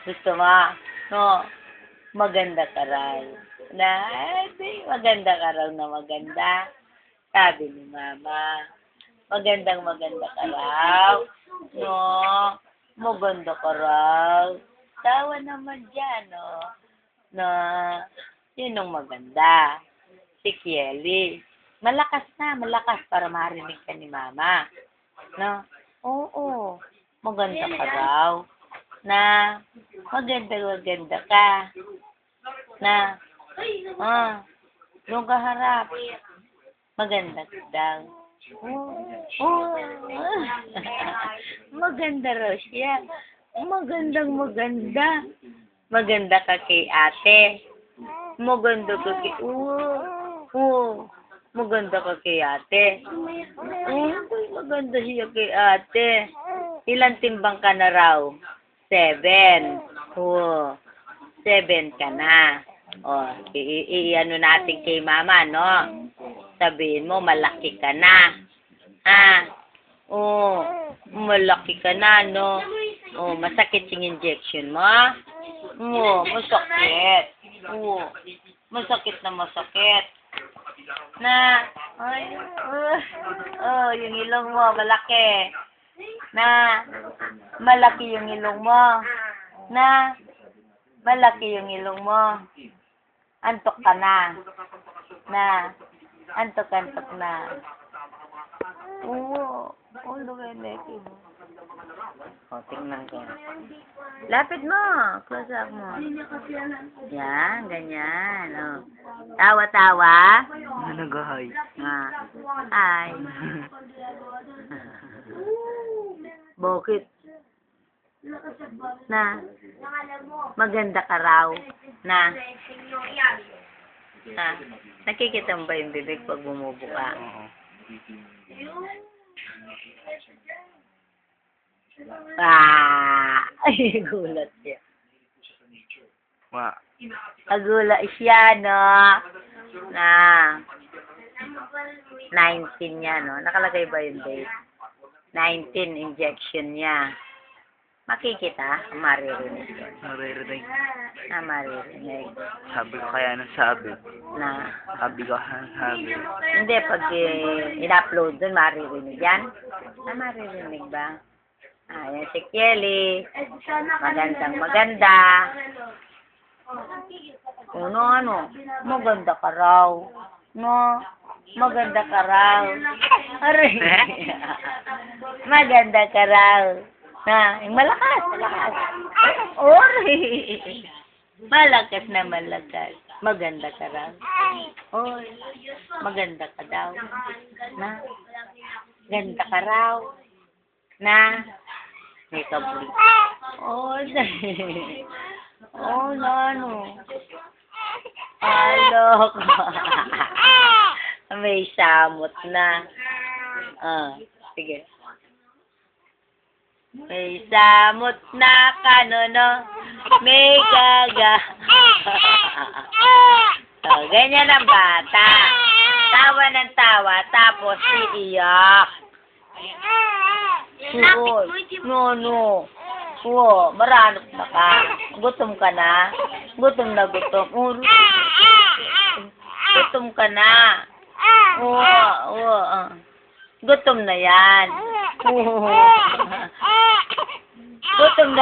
Gusto mo? No, maganda ka raw. Na, maganda ka raw na maganda. Sabi ni Mama, maganda ka raw. No, maganda ka raw. Tawa naman dyan, no. Na, yun ang maganda. Si Kelly. Malakas para marinig ka ni Mama. No? Oo. Maganda ka raw. Na, maganda ka. Na, doon ka harap. Maganda ka daw. Oh. Maganda raw siya. Maganda. Maganda ka kay ate. Maganda ka kay... maganda ka kay ate. Maganda siya kay ate. Ilan timbang ka na raw? 7. 7 ka na. I-ano natin kay Mama, no? Sabihin mo, malaki ka na. Malaki ka na, no? Masakit yung injection mo? Masakit. Masakit na masakit. Na, yung ilong mo, malaki. Na, malaki yung ilong mo. Na, malaki yung ilong mo. Antok ka na. Na, antok na. Lumalaki mo. Tingnan ko. Lapit mo. Close up mo. Yan, ganyan. Tawa-tawa. Nag-hi. Hi. Bakit? Na, maganda ka raw. Na, nakikita mo ba yung bibig pag bumubuka? Oo. Ay, gulat siya. Wa. Nagulat siya, no? Na, 19 niya, no? Nakalagay ba yung date? 19 injection niya. Makikita? Maririnig yun. Naririnig. Maririnig. Sabi ko kaya nang sabi. Na, Sabi ko sabi. hindi, pag in-upload dun, maririnig yan. Maririnig ba? Yan si Kelly. Maganda. Maganda ka raw. No, maganda ka raw. Aray. Maganda ka raw. Na, malakas. Oy. Malakas. Maganda ka raw. Oy. Maganda ka daw. Na, ganda ka raw. Na, may kabuli. Alok. May samot na. Sige. May samot na kanono. May gaga. Ganyan ang bata. Tawa ng tawa, tapos iiyak. No. Maranot na ka. Gutom ka na. Gutom. Gutom ka na. Gutom na yan. Gutom.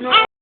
No.